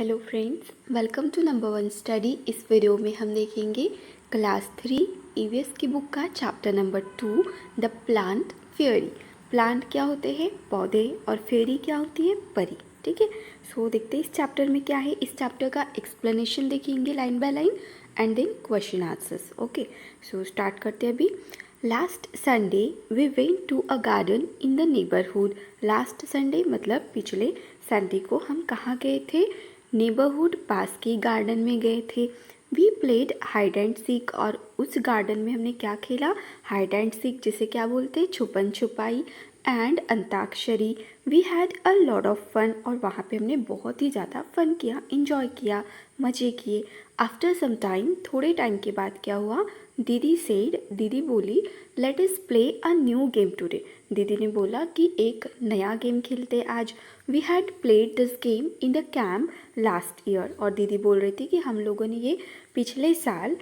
Hello friends, welcome to number 1 study. इस video में हम देखेंगे क्लास 3 ईवीएस की बुक का chapter number 2 the plant fairy. Plant क्या होते हैं? पौधे। और फेयरी क्या होती है? परी। ठीक है, सो देखते हैं इस चैप्टर में क्या है। इस चैप्टर का एक्सप्लेनेशन देखेंगे line by line and then question answers. Okay, so start करते हैं अभी। Last Sunday we went to a garden in the neighbourhood. Last Sunday मतलब पिछले संडे को हम कहाँ गए थे? नेबरहुड पास के गार्डन में गए थे। We played hide and seek. और उस गार्डन में हमने क्या खेला? हाइड एंड सीक, जिसे क्या बोलते हैं? छुपन छुपाई and antakshari. We had a lot of fun. और वहाँ पे हमने बहुत ही ज़्यादा फन किया, इंजॉय किया, मज़े किए। आफ्टर सम टाइम, थोड़े टाइम के बाद क्या हुआ? दीदी सेड, दीदी बोली, let us play a new game today. दीदी ने बोला कि एक नया गेम खेलते आज। We had played this game in the camp last year. और दीदी बोल रही थी कि हम लोगों ने ये पिछले साल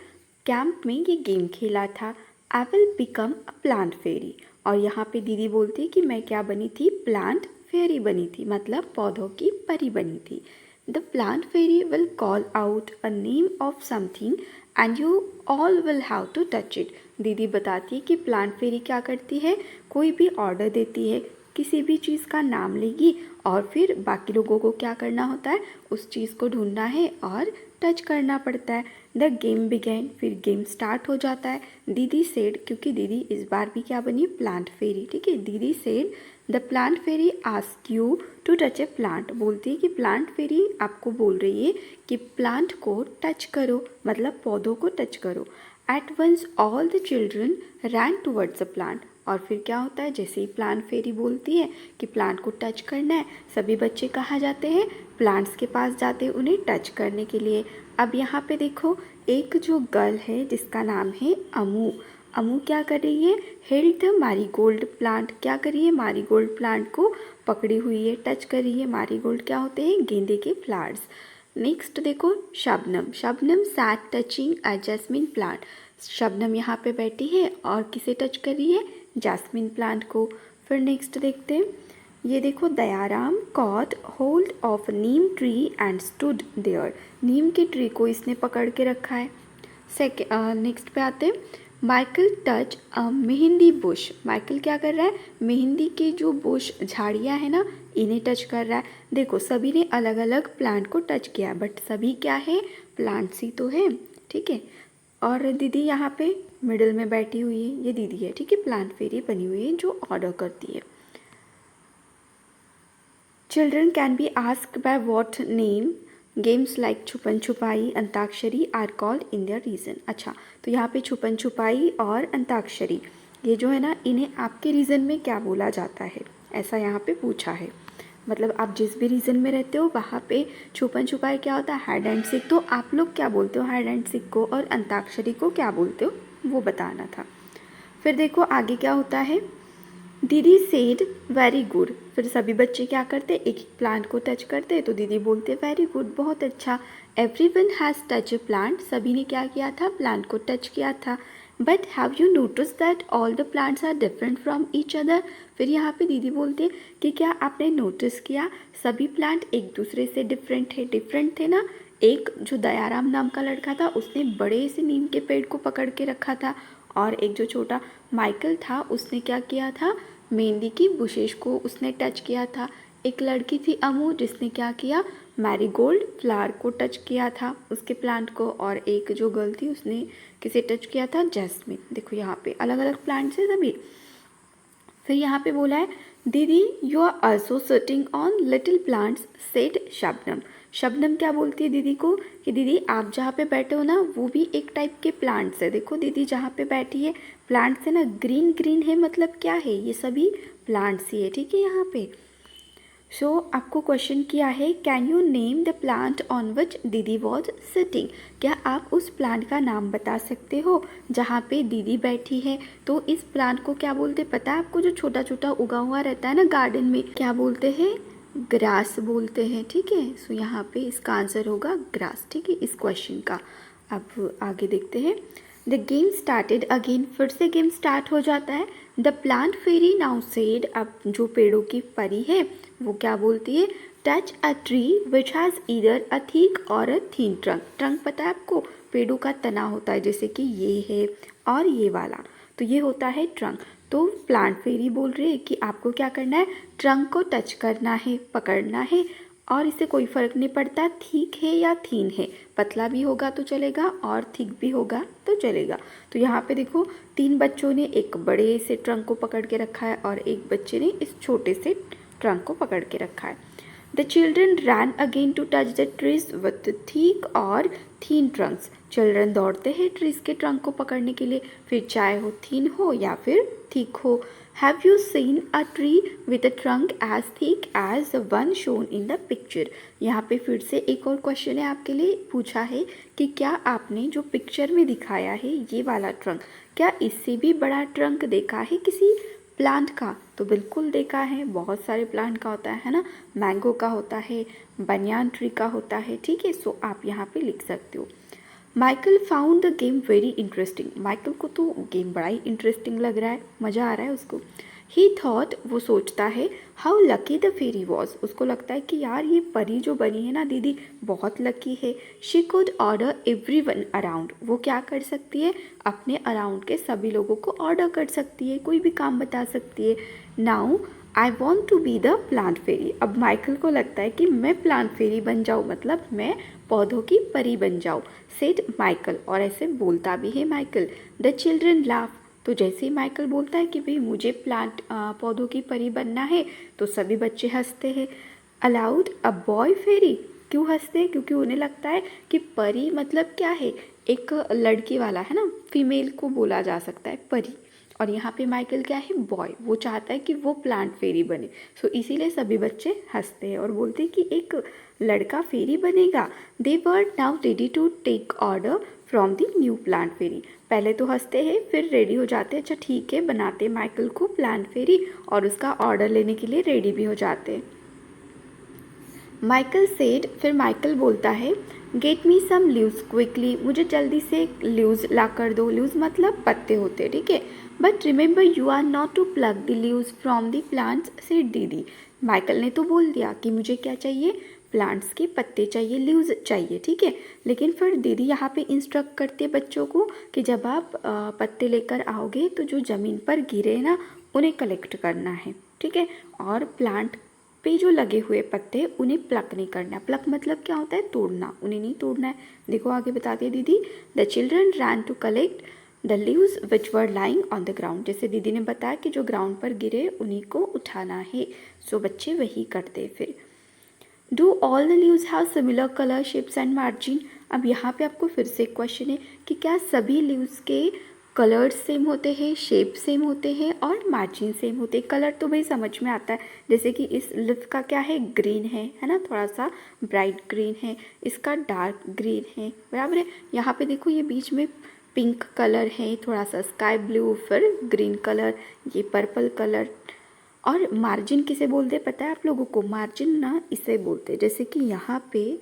कैंप में ये गेम खेला था। I will become a plant fairy. और यहाँ पे दीदी बोलती है कि मैं क्या बनी थी? प्लांट फेरी बनी थी, मतलब पौधों की परी बनी थी। The plant fairy will call out a name of something and you all will have to touch it. दीदी बताती है कि प्लांट फेरी क्या करती है? कोई भी ऑर्डर देती है, किसी भी चीज़ का नाम लेगी और फिर बाकी लोगों को क्या करना होता है? उस चीज़ को ढूंढना है और टच करना पड़ता है। द गेम बिगेन, फिर गेम स्टार्ट हो जाता है। दीदी सेड, क्योंकि दीदी इस बार भी क्या बनी? Plant fairy. ठीक है, दीदी said the plant fairy ask you to touch a plant. बोलती है कि प्लांट फेरी आपको बोल रही है कि प्लांट को टच करो, मतलब पौधों को टच करो। At once all the children ran towards the plant. और फिर क्या होता है? जैसे ही प्लांट फेरी बोलती है कि प्लांट को टच करना है, सभी बच्चे कहाँ जाते हैं? प्लांट्स के पास जाते हैं उन्हें टच करने के लिए। अब यहाँ पे देखो, एक जो गर्ल है जिसका नाम है अमू। अमू क्या कर रही है? Held the marigold plant. क्या कर रही है? मैरीगोल्ड प्लांट को पकड़ी हुई है, टच कर रही है। मैरीगोल्ड क्या होते हैं? गेंदे के फ्लावर्स। नेक्स्ट देखो, Shabnam. Shabnam sat touching a jasmine plant. Shabnam यहाँ पे बैठी है और किसे टच कर रही है? जैस्मिन प्लांट को। फिर नेक्स्ट देखते हैं, ये देखो, Dayaram caught hold of neem tree and stood there. नीम के ट्री को इसने पकड़ के रखा है। नेक्स्ट पे आते हैं, Michael touch mehndi Bush. Michael क्या कर रहा है? मेहंदी के जो बुश, झाड़ियाँ है ना, इन्हें टच कर रहा है। देखो, सभी ने अलग अलग प्लांट को टच किया, बट सभी क्या है? प्लांट्स ही तो है। ठीक है, और दीदी यहाँ पे मिडिल में बैठी हुई है, ये दीदी है। ठीक है, प्लांट फेरी बनी हुई है जो ऑर्डर करती है। Children can be asked by what name games like chhupan chhupai, antakshari are called in their region. अच्छा, तो यहाँ पे छुपन छुपाई और अंताक्षरी, ये जो है ना, इन्हें आपके रीजन में क्या बोला जाता है? ऐसा यहाँ पे पूछा है। मतलब आप जिस भी रीजन में रहते हो वहाँ पे छुपन छुपाई क्या होता है? Hide and seek. तो आप लोग क्या बोलते हो हाइड एंड सीक को, और अंताक्षरी को क्या बोलते हो, वो बताना था। फिर देखो आगे क्या होता है। दीदी सेड वेरी गुड। फिर सभी बच्चे क्या करते? एक प्लांट को टच करते, तो दीदी बोलते वेरी गुड, बहुत अच्छा। Everyone has touch a plant. सभी ने क्या किया था? प्लांट को टच किया था। But have you notice that all the plants are different from each other. फिर यहाँ पे दीदी बोलते हैं कि क्या आपने नोटिस किया सभी प्लांट एक दूसरे से डिफरेंट है? डिफरेंट थे ना। एक जो दयाराम नाम का लड़का था, उसने बड़े से नीम के पेड़ को पकड़ के रखा था, और एक जो छोटा माइकल था, उसने क्या किया था? मेहंदी की बुशेस को उसने टच किया था। एक लड़की थी अमू, जिसने क्या किया? मैरीगोल्ड फ्लावर को टच किया था, उसके प्लांट को। और एक जो गर्ल थी, उसने किसे टच किया था? जैस्मिन। देखो यहाँ पे अलग अलग प्लांट्स है सभी। फिर यहाँ पे बोला है, दीदी you are also sitting on little plants said Shabnam. Shabnam क्या बोलती है दीदी को कि दीदी आप जहाँ पे बैठे हो ना, वो भी एक टाइप के प्लांट्स है। देखो दीदी जहाँ पे बैठी है, प्लांट्स है ना, ग्रीन ग्रीन है, मतलब क्या है? ये सभी प्लांट्स ही है। ठीक है, यहाँ पे सो आपको क्वेश्चन किया है, can you name the plant on which दीदी वॉज सिटिंग। क्या आप उस प्लांट का नाम बता सकते हो जहाँ पे दीदी बैठी है? तो इस प्लांट को क्या बोलते पता है आपको? जो छोटा छोटा उगा हुआ रहता है ना गार्डन में, क्या बोलते हैं? ग्रास बोलते हैं। ठीक है, सो यहाँ पे इसका आंसर होगा ग्रास। ठीक है, इस क्वेश्चन का। अब आगे देखते हैं। The game started again. फिर से गेम स्टार्ट हो जाता है। The plant fairy now said. अब जो पेड़ों की परी है वो क्या बोलती है? Touch a tree which has either a thick और अ थीन ट्रंक। ट्रंक पता है आपको, पेड़ों का तना होता है, जैसे कि ये है और ये वाला, तो ये होता है ट्रंक। तो प्लांट फेरी बोल रही है कि आपको क्या करना है, ट्रंक को टच करना है, पकड़ना है, और इससे कोई फ़र्क नहीं पड़ता थिक है या थीन है, पतला भी होगा तो चलेगा और थिक भी होगा तो चलेगा। तो यहाँ पे देखो 3 बच्चों ने एक बड़े से ट्रंक को पकड़ के रखा है और एक बच्चे ने इस छोटे से ट्रंक को पकड़ के रखा है। The children ran again to touch the trees with thick और थीन ट्रंक्स। चिल्ड्रन दौड़ते हैं ट्रीज के ट्रंक को पकड़ने के लिए, फिर चाहे वो थीन हो या फिर थिक हो। Have you seen a tree with a trunk as thick as one shown in the picture. यहाँ पे फिर से एक और क्वेश्चन है आपके लिए, पूछा है कि क्या आपने जो पिक्चर में दिखाया है ये वाला ट्रंक, क्या इससे भी बड़ा ट्रंक देखा है किसी प्लांट का? तो बिल्कुल देखा है, बहुत सारे प्लांट का होता है ना, मैंगो का होता है, बनियान ट्री का होता है, ठीक है। सो आप यहाँ पे लिख सकते हो। Michael found the game very interesting. Michael को तो गेम बड़ा ही इंटरेस्टिंग लग रहा है, मज़ा आ रहा है उसको। ही थॉट, वो सोचता है, how lucky the fairy was. उसको लगता है कि यार ये परी जो बनी है ना दीदी, बहुत लकी है। She could order every one around. वो क्या कर सकती है, अपने अराउंड के सभी लोगों को ऑर्डर कर सकती है, कोई भी काम बता सकती है। Now I want to be the plant fairy. अब माइकल को लगता है कि मैं प्लांट फेरी बन जाऊँ, मतलब मैं पौधों की परी बन जाऊँ, सेड माइकल। और ऐसे बोलता भी है माइकल। The children laugh. तो जैसे ही माइकल बोलता है कि भाई मुझे पौधों की परी बनना है, तो सभी बच्चे हंसते हैं। अलाउड अ बॉय फेरी। क्यों हंसते हैं, क्योंकि उन्हें लगता है कि परी मतलब क्या है, एक लड़की वाला है ना, फीमेल को बोला जा सकता है परी। और यहाँ पे माइकल क्या है, बॉय, वो चाहता है कि वो प्लांट फेरी बने। सो इसीलिए सभी बच्चे हंसते हैं और बोलते हैं कि एक लड़का फेरी बनेगा। They were now ready to take order from the new plant fairy. पहले तो हंसते हैं, फिर रेडी हो जाते हैं, अच्छा ठीक है, बनाते हैं माइकल को प्लांट फेरी, और उसका ऑर्डर लेने के लिए रेडी भी हो जाते हैं। माइकल सेड, फिर माइकल बोलता है, get me some leaves quickly. मुझे जल्दी से लीव्स ला कर दो। लीव्स मतलब पत्ते होते हैं, ठीक है। But remember you are not to pluck the leaves from the plants, said दीदी। माइकल ने तो बोल दिया कि मुझे क्या चाहिए, प्लांट्स के पत्ते चाहिए, लीव्स चाहिए, ठीक है। लेकिन फिर दीदी यहाँ पे इंस्ट्रक्ट करते हैं बच्चों को कि जब आप पत्ते लेकर आओगे तो जो ज़मीन पर गिरे ना उन्हें कलेक्ट करना है, ठीक है। और प्लांट पे जो लगे हुए पत्ते उन्हें प्लक नहीं करना। प्लक मतलब क्या होता है, तोड़ना, उन्हें नहीं तोड़ना है। देखो आगे बताती है दीदी, the children ran to collect the leaves which were lying on the ground. जैसे दीदी ने बताया कि जो ग्राउंड पर गिरे उन्हीं को उठाना है। सो बच्चे वही करते। फिर do all the leaves have similar colour, shapes and margin. अब यहाँ पे आपको फिर से एक क्वेश्चन है कि क्या सभी लीव्स के कलर्स सेम होते हैं, शेप सेम होते हैं और मार्जिन सेम होते हैं। कलर तो भाई समझ में आता है, जैसे कि इस लीफ का क्या है, ग्रीन है ना, थोड़ा सा ब्राइट ग्रीन है, इसका डार्क ग्रीन है, बराबर है। यहाँ पे देखो ये बीच में पिंक कलर है, थोड़ा सा स्काई ब्लू, फिर ग्रीन कलर, ये पर्पल कलर। और मार्जिन किसे बोलते हैं पता है आप लोगों को, मार्जिन ना इसे बोलते हैं। जैसे कि यहाँ पे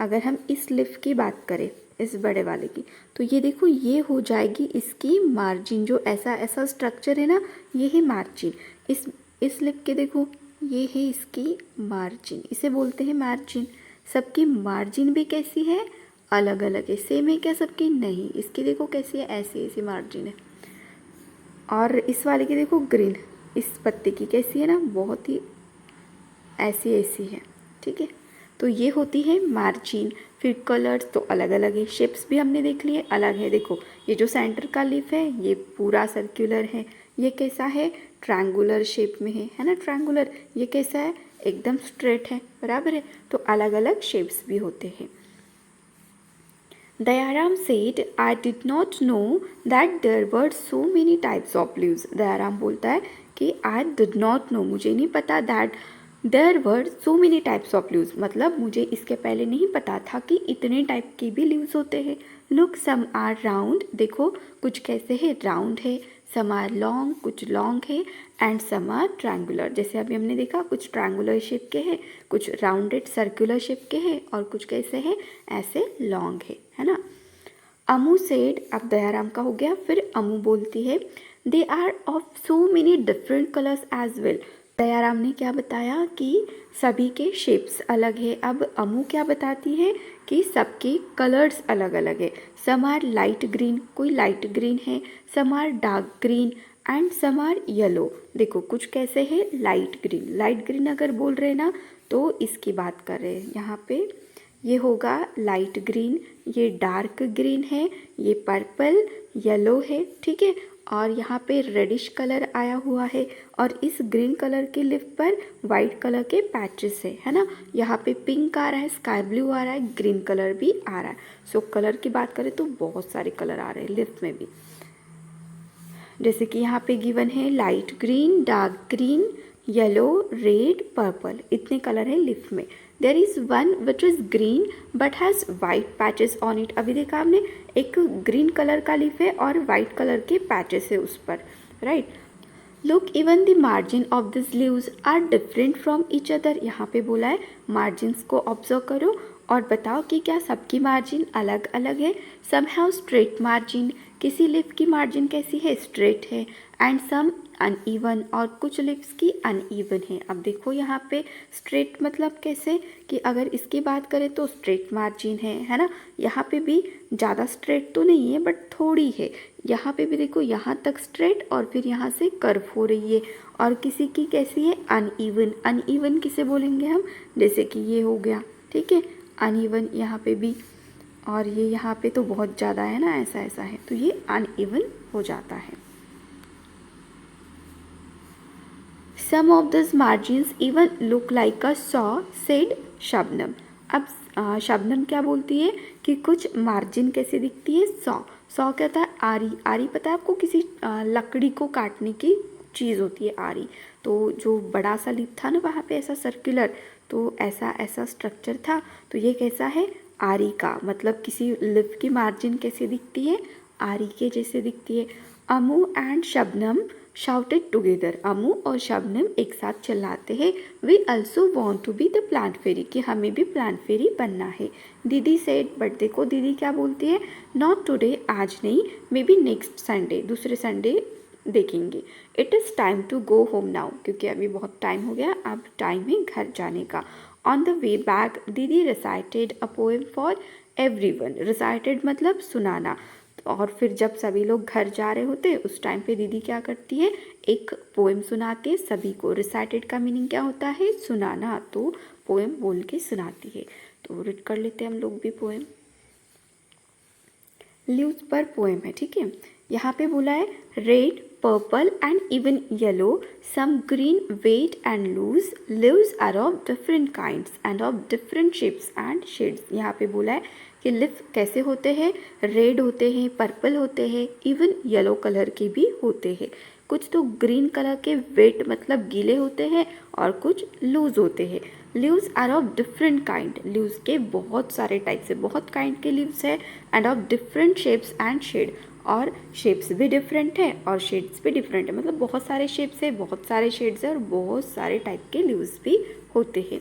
अगर हम इस लीफ की बात करें, इस बड़े वाले की, तो ये देखो ये हो जाएगी इसकी मार्जिन। जो ऐसा ऐसा स्ट्रक्चर है ना, ये है मार्जिन। इस लीफ के देखो ये है इसकी मार्जिन, इसे बोलते हैं मार्जिन। सबकी मार्जिन भी कैसी है, अलग अलग है। सेम है क्या सबकी, नहीं। इसकी देखो कैसी है, ऐसी ऐसी मार्जिन है। और इस वाले की देखो ग्रीन, इस पत्ते की कैसी है ना, बहुत ही ऐसी ऐसी है, ठीक है। तो ये होती है मार्जिन। फिर कलर्स तो अलग अलग है, शेप्स भी हमने देख लिए अलग है। देखो ये जो सेंटर का लीफ है ये पूरा सर्कुलर है, ये कैसा है, ट्रायंगुलर शेप में है ना, ट्रायंगुलर। ये कैसा है, एकदम स्ट्रेट है, बराबर है। तो अलग अलग शेप्स भी होते हैं। Dayaram said, I did not know that there were so many types of leaves. Dayaram बोलता है कि I did not know, मुझे नहीं पता, that there were so many types of leaves, मतलब मुझे इसके पहले नहीं पता था कि इतने टाइप के भी लीव्स होते हैं। Look, some are round, देखो कुछ कैसे है, राउंड है, some are long, कुछ लॉन्ग है, एंड some are triangular, जैसे अभी हमने देखा कुछ ट्रायंगुलर शेप के हैं, कुछ राउंडेड सर्कुलर शेप के हैं, और कुछ कैसे है, ऐसे लॉन्ग है ना। अमू सेड, अब दयाराम का हो गया। फिर अमू बोलती है, they are of so many different colours as well. Dayaram ने क्या बताया कि सभी के शेप्स अलग है। अब अमू क्या बताती है कि सबके कलर्स अलग अलग है। सम आर लाइट ग्रीन, कोई लाइट ग्रीन है, some are dark green and some are yellow. देखो कुछ कैसे है, लाइट ग्रीन। लाइट ग्रीन अगर बोल रहे ना तो इसकी बात कर रहे हैं यहाँ पे, ये होगा लाइट ग्रीन, ये डार्क ग्रीन है, ये पर्पल येलो है, ठीक है। और यहाँ पे रेडिश कलर आया हुआ है और इस ग्रीन कलर के लिप पर वाइट कलर के पैचेस है ना। यहाँ पे पिंक आ रहा है, स्काई ब्लू आ रहा है, ग्रीन कलर भी आ रहा है। सो कलर की बात करें तो बहुत सारे कलर आ रहे हैं लिप में भी। जैसे कि यहाँ पे गिवन है light green, dark green, yellow, red, purple, इतने कलर है लिप में। There is one which is green but has white patches on it. अभी देखा आपने, एक ग्रीन कलर का लिप है और वाइट कलर के पैचेस है उस पर, right. Look even the margin of this leaves are different from each other. यहाँ पे बोला है मार्जिन्स को ऑब्जर्व करो और बताओ कि क्या सबकी मार्जिन अलग अलग है। सम हैव स्ट्रेट मार्जिन, किसी लिप की मार्जिन कैसी है, स्ट्रेट है, एंड सम अनइवन, और कुछ लिप्स की अनइवन है। अब देखो यहाँ पे स्ट्रेट मतलब कैसे, कि अगर इसकी बात करें तो स्ट्रेट मार्जिन है ना। यहाँ पे भी ज़्यादा स्ट्रेट तो नहीं है बट थोड़ी है। यहाँ पे भी देखो यहाँ तक स्ट्रेट और फिर यहाँ से कर्व हो रही है। और किसी की कैसी है, अनइवन। अनइवन किसे बोलेंगे हम, जैसे कि ये हो गया, ठीक है, अनइवन यहाँ पे भी। और ये यहाँ पे तो बहुत ज़्यादा है ना, ऐसा ऐसा है, तो ये अनइवन हो जाता है। Some of these margins even look like a saw, said Shabnam. अब शबनम क्या बोलती है कि कुछ मार्जिन कैसे दिखती है, सॉ। सॉ क्या होता है, आरी। आरी पता है आपको, किसी लकड़ी को काटने की चीज़ होती है आरी। तो जो बड़ा सा लिप था ना वहाँ पे ऐसा सर्कुलर, तो ऐसा ऐसा स्ट्रक्चर था, तो ये कैसा है, आरी का। मतलब किसी लिप की मार्जिन कैसे दिखती है, आरी के जैसे दिखती है। Amu and Shabnam shouted together. Amu और शबनम एक साथ चिल्लाते हैं, we also want to be the plant fairy, कि हमें भी प्लांट फेरी बनना है। दीदी सेड, बट देखो दीदी क्या बोलती है, नॉट टुडे, आज नहीं, मे बी नेक्स्ट संडे, दूसरे संडे देखेंगे। It is time to go home now, क्योंकि अभी बहुत टाइम हो गया, अब टाइम है घर जाने का। ऑन द वे बैक दीदी recited a poem for everyone. Recited मतलब सुनाना। और फिर जब सभी लोग घर जा रहे होते उस टाइम पे दीदी क्या करती है, एक पोएम सुनाती है सभी को। रिसाइटेड का मीनिंग क्या होता है, सुनाना, तो पोएम बोल के सुनाती है। तो रीड कर लेते हैं हम लोग भी पोएम। लीव्स पर पोएम है, ठीक है। यहाँ पे बोला है red, purple and even yellow, some green, wait and loose, leaves are of different kinds end of different shapes and shades. यहाँ पे बोला है कि लिप कैसे होते हैं, रेड होते हैं, पर्पल होते हैं, इवन येलो कलर के भी होते हैं। कुछ तो ग्रीन कलर के वेट मतलब गीले होते हैं और कुछ लूज होते हैं। Leaves are of different kind, leaves के बहुत सारे टाइप से, बहुत काइंड के लीव्स है, end of different shapes and shade, और शेप्स भी डिफरेंट है और शेड्स भी डिफरेंट है। मतलब बहुत सारे शेप्स है, बहुत सारे शेड्स है और बहुत सारे टाइप के लीव्स भी होते हैं।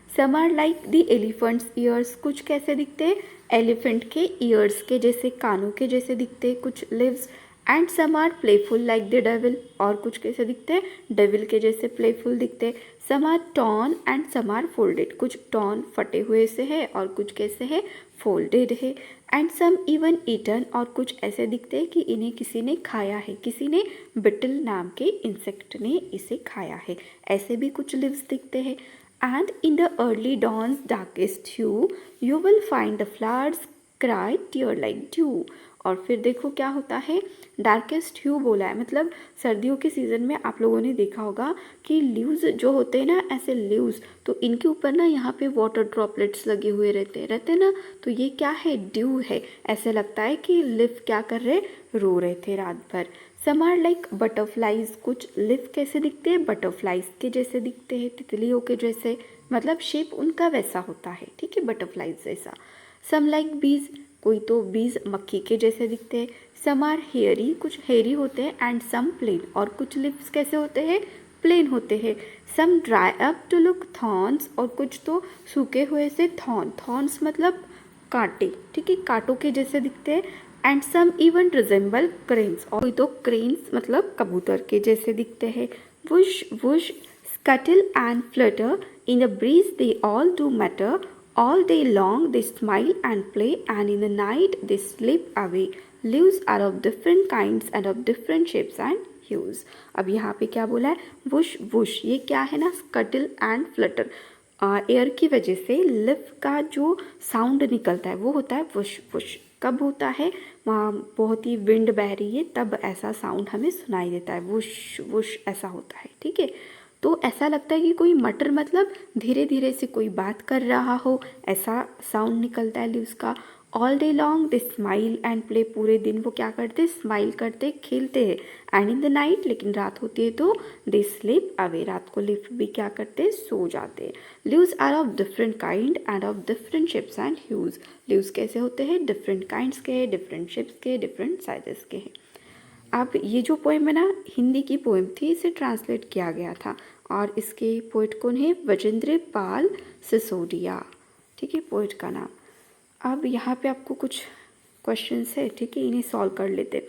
Some are like the elephants years, कुछ कैसे दिखते हैं, एलिफेंट के ईयर्स के जैसे, कानों के जैसे दिखते हैं कुछ leaves. And some are playful like the devil, और कुछ कैसे दिखते हैं, डेविल के जैसे प्लेफुल दिखते हैं। Some are torn and some are folded, कुछ टॉर्न फटे हुए से है और कुछ कैसे है, फोल्डेड है। एंड सम इवन ईटन, और कुछ ऐसे दिखते हैं कि इन्हें किसी ने खाया है, किसी ने बिटल नाम के इंसेक्ट ने इसे खाया है, ऐसे भी कुछ लीव्स दिखते हैं। And in the early dawn's darkest hue, you will find the flowers cry tear like dew। और फिर देखो क्या होता है, डार्केस्ट ह्यू बोला है, मतलब सर्दियों के सीज़न में आप लोगों ने देखा होगा कि लीव्स जो होते हैं ना, ऐसे लीव्स, तो इनके ऊपर ना यहाँ पे वाटर ड्रॉपलेट्स लगे हुए रहते ना, तो ये क्या है, ड्यू है। ऐसे लगता है कि लिव क्या कर रहे, रो रहे थे रात भर। सम आर लाइक बटरफ्लाइज, कुछ लिव कैसे दिखते हैं, बटरफ्लाइज के जैसे दिखते हैं, तितलियों के जैसे, मतलब शेप उनका वैसा होता है, ठीक है, बटरफ्लाइज जैसा। सम लाइक बीज, कोई तो बीज मक्खी के जैसे दिखते हैं। सम आर हेयरी, कुछ हेयरी होते हैं, एंड सम प्लेन, और कुछ लिप्स कैसे होते हैं, प्लेन होते हैं। सम dry up to look thorns, और कुछ तो सूखे हुए से थॉर्न, थॉर्न्स मतलब कांटे, ठीक है, कांटों के जैसे दिखते हैं। And some even resemble cranes, और कोई तो क्रेन्स मतलब कबूतर के जैसे दिखते हैं। Whoosh whoosh Scuttle and flutter in the breeze, they all do matter. All day long they smile and play, and in the night they slip away. Leaves are of different kinds and of different shapes and hues. अब यहाँ पे क्या बोला है? Whoosh whoosh, ये क्या है ना? Scuttle and Flutter. एयर की वजह से लिफ का जो साउंड निकलता है वो होता है वुश वुश। कब होता है? वहाँ बहुत ही विंड बह रही है तब ऐसा साउंड हमें सुनाई देता है, वुश वुश ऐसा होता है। ठीक है, तो ऐसा लगता है कि कोई मटर मतलब धीरे धीरे से कोई बात कर रहा हो, ऐसा साउंड निकलता है लीव्स का। All day long they smile and play, पूरे दिन वो क्या करते? स्माइल करते, खेलते हैं। एंड इन द नाइट, लेकिन रात होती है तो दे स्लीप अवे, रात को लिव भी क्या करते? सो जाते। Leaves are of different kind end of different shapes and huge. Leaves कैसे होते हैं? डिफरेंट काइंड्स के, डिफरेंट शेप्स के, डिफरेंट साइजेस के हैं। अब ये जो पोएम है ना, हिंदी की पोएम थी, इसे ट्रांसलेट किया गया था और इसके पोइट कौन है? वजेंद्र पाल सिसोदिया। ठीक है, पोइट का नाम। अब यहाँ पे आपको कुछ क्वेश्चंस है, ठीक है, इन्हें सॉल्व कर लेते।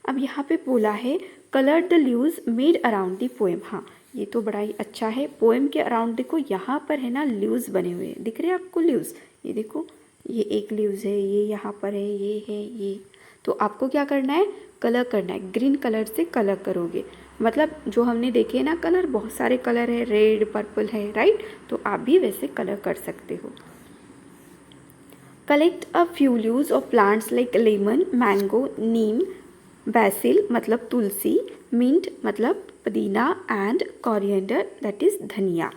अब यहाँ पे बोला है colour the leaves made around the poem. हाँ, ये तो बड़ा ही अच्छा है। पोएम के अराउंड देखो यहाँ पर है ना लीव्स बने हुए हैं, दिख रहे हैं आपको लीव्स? ये देखो, ये एक लीव्स है, ये यहाँ पर है, ये है, ये। तो आपको क्या करना है? कलर करना है। ग्रीन कलर से कलर करोगे, मतलब जो हमने देखे ना कलर, बहुत सारे कलर है, रेड पर्पल है, राइट? तो आप भी वैसे कलर कर सकते हो। Collect a few leaves of plants like lemon, mango, neem, basil मतलब तुलसी, मिंट मतलब pudina and coriander that is dhaniya.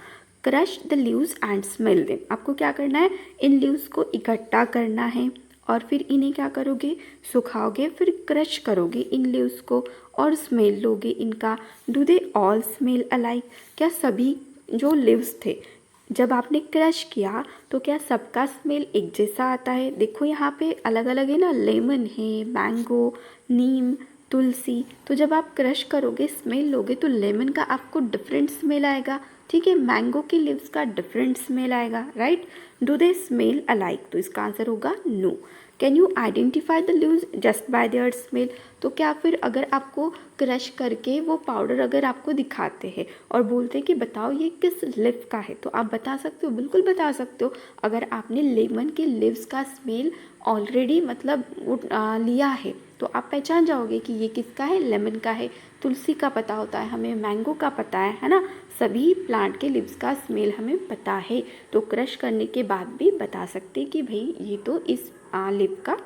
Crush the leaves and smell them. आपको क्या करना है? इन लीव्स को इकट्ठा करना है और फिर इन्हें क्या करोगे? सुखाओगे, फिर क्रश करोगे इन लीव्स को और स्मेल लोगे इनका। Do they all smell alike? क्या सभी जो लीव्स थे जब आपने क्रश किया तो क्या सबका स्मेल एक जैसा आता है? देखो यहाँ पे अलग अलग है ना, लेमन है, मैंगो, नीम, तुलसी। तो जब आप क्रश करोगे, स्मेल लोगे तो लेमन का आपको डिफरेंट स्मेल आएगा, ठीक है, मैंगो की लीव्स का डिफरेंट स्मेल आएगा, right? Do they smell alike? तो इसका आंसर होगा no. Can you identify the leaves just by their smell? तो क्या फिर अगर आपको क्रश करके वो पाउडर अगर आपको दिखाते हैं और बोलते हैं कि बताओ ये किस लीफ का है, तो आप बता सकते हो? बिल्कुल बता सकते हो। अगर आपने लेमन के लीव्स का स्मेल ऑलरेडी मतलब लिया है तो आप पहचान जाओगे कि ये किसका है? लेमन का है। तुलसी का पता होता है हमें, मैंगो का पता है ना? सभी प्लांट के लीव्स का स्मेल हमें पता है, तो क्रश करने के बाद भी बता सकते कि भाई ये तो इस लीफ का,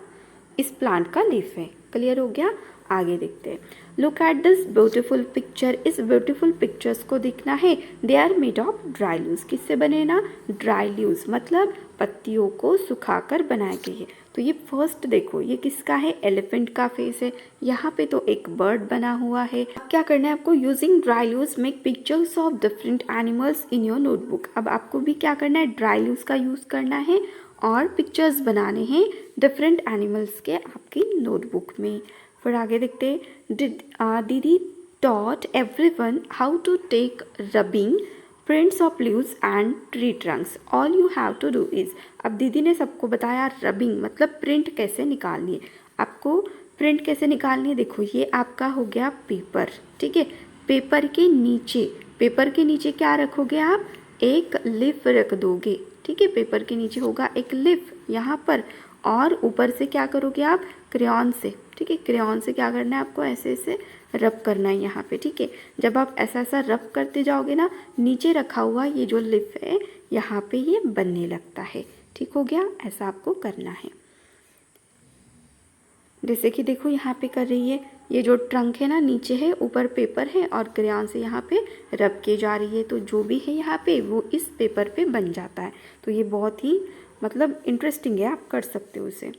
इस प्लांट का लीफ है। क्लियर हो गया? आगे देखते हैं। Look at this beautiful picture. इस ब्यूटीफुल पिक्चर्स को देखना है। They are made of dry leaves. किससे बने ना? ड्राई लीव्स मतलब पत्तियों को सुखाकर बनाए गए हैं। तो ये फर्स्ट देखो, ये किसका है? एलिफेंट का फेस है। यहाँ पे तो एक बर्ड बना हुआ है। अब क्या करना है आपको? Using dry leaves make pictures of different animals in your notebook. अब आपको भी क्या करना है? ड्राई लीव्स का यूज़ करना है और पिक्चर्स बनाने हैं डिफरेंट एनिमल्स के आपकी नोटबुक में। फिर आगे देखते हैं। दीदी taught everyone how to take rubbing prints of leaves and tree trunks. All you have to do is, अब दीदी ने सबको बताया रबिंग मतलब प्रिंट कैसे निकालनी है। आपको प्रिंट कैसे निकालनी है? देखो ये आपका हो गया पेपर, ठीक है। पेपर के नीचे क्या रखोगे आप? एक लिफ रख दोगे, ठीक है। पेपर के नीचे होगा एक लिफ यहाँ पर, और ऊपर से क्या करोगे आप? क्रेयॉन से, ठीक है। क्रेयॉन से क्या करना है आपको? ऐसे ऐसे रब करना है यहाँ पे, ठीक है। जब आप ऐसा ऐसा रब करते जाओगे ना, नीचे रखा हुआ ये जो लिफ है यहाँ पे ये बनने लगता है, ठीक हो गया। ऐसा आपको करना है। जैसे कि देखो यहाँ पे कर रही है, ये जो ट्रंक है ना नीचे है, ऊपर पेपर है और क्रेयॉन से यहाँ पे रब किए जा रही है, तो जो भी है यहाँ पे वो इस पेपर पे बन जाता है। तो ये बहुत ही मतलब इंटरेस्टिंग है, आप कर सकते हो इसे।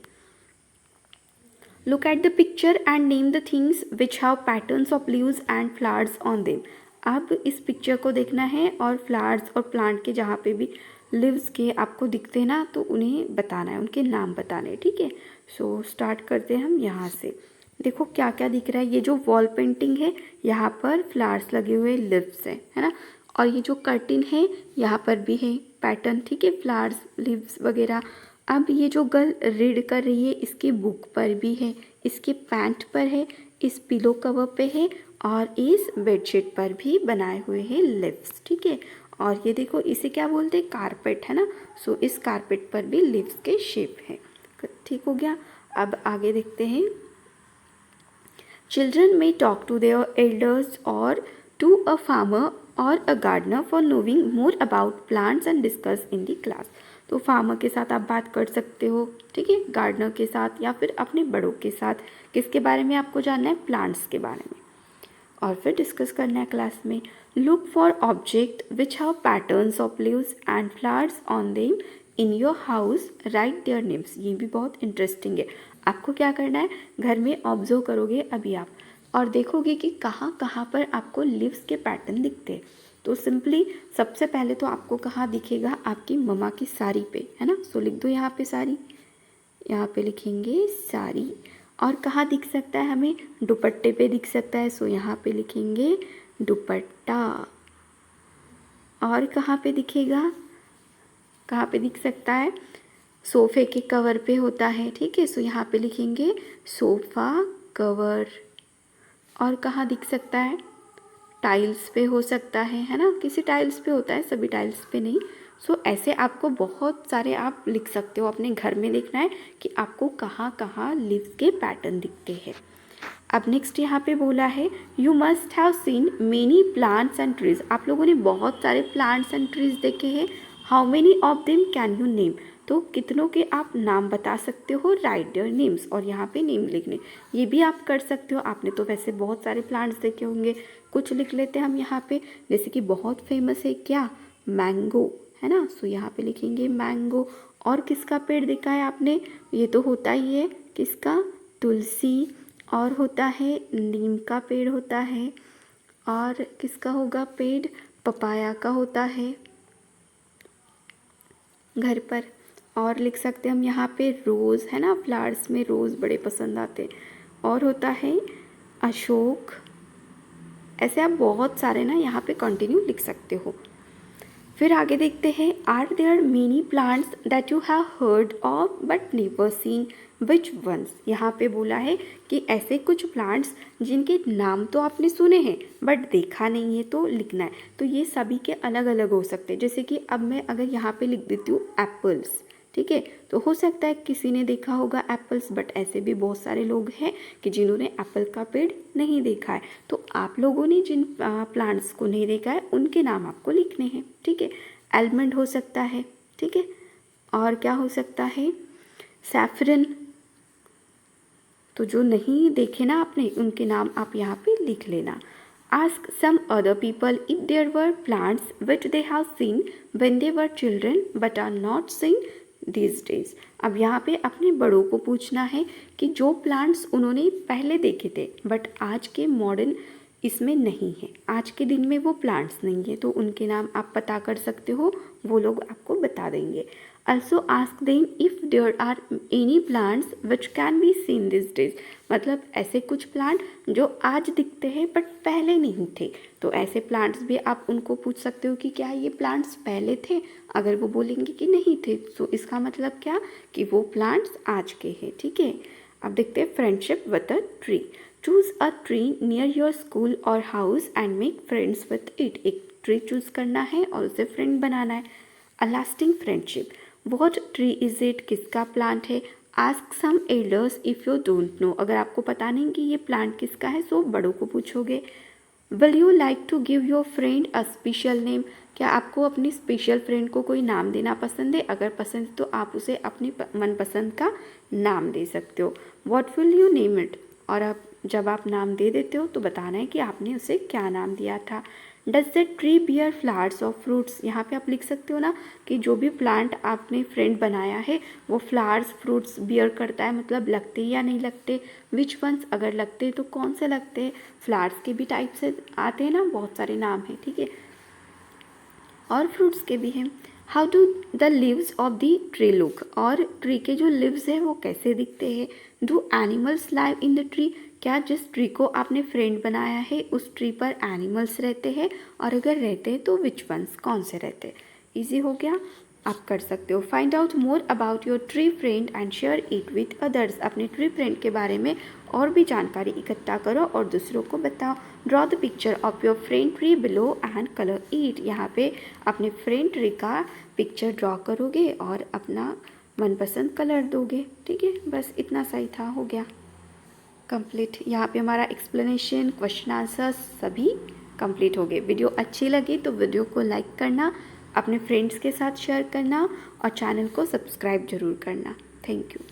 Look at the picture and name the things which have patterns of leaves and flowers on them. अब इस पिक्चर को देखना है और फ्लावर्स और प्लांट के जहाँ पे भी लीव्स के आपको दिखते हैं ना, तो उन्हें बताना है, उनके नाम बताने हैं, ठीक है। सो स्टार्ट करते हैं हम यहाँ से। देखो क्या क्या दिख रहा है। ये जो वॉल पेंटिंग है यहाँ पर फ्लावर्स लगे हुए लीव्स है ना। और ये जो कर्टिन है यहाँ पर भी है पैटर्न, ठीक है, फ्लावर्स लीव्स वगैरह। अब ये जो गर्ल रीड कर रही है इसकी बुक पर भी है, इसके पैंट पर है, इस पिलो कवर पे है और इस बेडशीट पर भी बनाए हुए हैं लीव्स, ठीक है। और ये देखो इसे क्या बोलते हैं, कारपेट है ना। सो इस कारपेट पर भी लीव्स के शेप है, ठीक हो गया। अब आगे देखते हैं। चिल्ड्रन में टॉक टू देयर एल्डर्स और टू अ फार्मर और a gardener for knowing more about plants and discuss in the class. तो फार्मर के साथ आप बात कर सकते हो, ठीक है, गार्डनर के साथ या फिर अपने बड़ों के साथ। किसके बारे में आपको जानना है, प्लांट्स के बारे में, और फिर डिस्कस करना है क्लास में। Look for object which have patterns of leaves and flowers on them in your house, right their names. ये भी बहुत इंटरेस्टिंग है। आपको क्या करना है, घर में ऑब्जर्व करोगे अभी आप, और देखोगे कि कहाँ कहाँ पर आपको लीव्स के पैटर्न दिखते हैं। तो सिंपली सबसे पहले तो आपको कहाँ दिखेगा, आपकी मम्मा की साड़ी पे, है ना। सो लिख दो यहाँ पे साड़ी, यहाँ पे लिखेंगे साड़ी। और कहाँ दिख सकता है हमें, दुपट्टे पे दिख सकता है। सो यहाँ पे लिखेंगे दुपट्टा। और कहाँ पे दिखेगा, कहाँ पे दिख सकता है, सोफ़े के कवर पे होता है, ठीक है। सो यहाँ पे लिखेंगे सोफ़ा कवर। और कहाँ दिख सकता है, टाइल्स पे हो सकता है ना, किसी टाइल्स पे होता है, सभी टाइल्स पे नहीं। सो ऐसे आपको बहुत सारे आप लिख सकते हो, अपने घर में देखना है कि आपको कहाँ कहाँ लीव्स के पैटर्न दिखते हैं। अब नेक्स्ट यहाँ पे बोला है you must have seen many plants and trees. आप लोगों ने बहुत सारे प्लांट्स एंड ट्रीज देखे हैं। How many of them can you name. तो कितनों के आप नाम बता सकते हो, राइट देयर नेम्स। और यहाँ पे नेम लिखने, ये भी आप कर सकते हो। आपने तो वैसे बहुत सारे प्लांट्स देखे होंगे, कुछ लिख लेते हैं हम यहाँ पे। जैसे कि बहुत फेमस है क्या, मैंगो, है ना। सो यहाँ पे लिखेंगे मैंगो। और किसका पेड़ देखा है आपने, ये तो होता ही है, किसका, तुलसी। और होता है नीम का पेड़ होता है। और किसका होगा पेड़, पपाया का होता है घर पर। और लिख सकते हैं हम यहाँ पे रोज़, है ना, फ्लावर्स में रोज़ बड़े पसंद आते हैं। और होता है अशोक। ऐसे आप बहुत सारे ना यहाँ पे कंटिन्यू लिख सकते हो। फिर आगे देखते हैं, are there many plants that you have heard of but never seen, which once. यहाँ पे बोला है कि ऐसे कुछ प्लांट्स जिनके नाम तो आपने सुने हैं बट देखा नहीं है, तो लिखना है। तो ये सभी के अलग अलग हो सकते हैं। जैसे कि अब मैं अगर यहाँ पे लिख देती हूँ एप्पल्स, ठीक है, तो हो सकता है किसी ने देखा होगा एप्पल्स, बट ऐसे भी बहुत सारे लोग हैं कि जिन्होंने एप्पल का पेड़ नहीं देखा है। तो आप लोगों ने जिन प्लांट्स को नहीं देखा है उनके नाम आपको लिखने हैं, ठीक है। आलमंड हो सकता है, ठीक है। और क्या हो सकता है, सैफरन। तो जो नहीं देखे ना आपने, उनके नाम आप यहाँ पे लिख लेना। Ask some other people if there were plants which they have seen when they were children but are not seen these days. अब यहाँ पे अपने बड़ों को पूछना है कि जो प्लांट्स उन्होंने पहले देखे थे बट आज के मॉडर्न इसमें नहीं है, आज के दिन में वो प्लांट्स नहीं है, तो उनके नाम आप पता कर सकते हो, वो लोग आपको बता देंगे। Also ask them if there are any plants which can be seen these days। मतलब ऐसे कुछ प्लांट जो आज दिखते हैं बट पहले नहीं थे। तो ऐसे प्लांट्स भी आप उनको पूछ सकते हो कि क्या ये प्लांट्स पहले थे। अगर वो बोलेंगे कि नहीं थे, तो इसका मतलब क्या कि वो प्लांट्स आज के हैं, ठीक है। अब देखते हैं friendship with a tree. Choose a tree near your school और house and make friends with it. एक ट्री चूज करना है और उसे फ्रेंड बनाना है। A lasting friendship, what tree is it, किसका प्लांट है। Ask some elders if you don't know. अगर आपको पता नहीं कि ये प्लांट किसका है, सो बड़ों को पूछोगे। Will you like to give your friend a special name. क्या आपको अपनी स्पेशल फ्रेंड को कोई नाम देना पसंद है। अगर पसंद है तो आप उसे अपनी मनपसंद का नाम दे सकते हो। What will you name it. और आप जब आप नाम दे देते हो तो बताना है कि आपने उसे क्या नाम दिया था। Does the tree beer flowers और फ्रूट्स। यहाँ पे आप लिख सकते हो ना कि जो भी प्लांट आपने फ्रेंड बनाया है वो फ्लावर्स फ्रूट्स बियर करता है, मतलब लगते या नहीं लगते। विच वंस, अगर लगते हैं तो कौन से लगते हैं। फ्लावर्स के भी टाइप से आते हैं ना, बहुत सारे नाम हैं, ठीक है, और फ्रूट्स के भी हैं। How do the leaves of the tree look. और ट्री के जो लीव्स हैं वो कैसे दिखते हैं। Do animals live in the tree. क्या जिस ट्री को आपने फ्रेंड बनाया है उस ट्री पर एनिमल्स रहते हैं, और अगर रहते हैं तो विच वंस, कौन से रहते हैं। ईजी हो गया, आप कर सकते हो। Find out more about your tree friend and share it with others. अपने ट्री फ्रेंड के बारे में और भी जानकारी इकट्ठा करो और दूसरों को बताओ। Draw the picture of your friend tree below and colour it. यहाँ पे अपने फ्रेंड ट्री का पिक्चर ड्रॉ करोगे और अपना मनपसंद कलर दोगे। ठीक है, बस इतना सही था, हो गया कंप्लीट। यहाँ पे हमारा एक्सप्लेनेशन, क्वेश्चन आंसर सभी कंप्लीट हो गए। वीडियो अच्छी लगी तो वीडियो को लाइक करना, अपने फ्रेंड्स के साथ शेयर करना और चैनल को सब्सक्राइब जरूर करना। Thank you.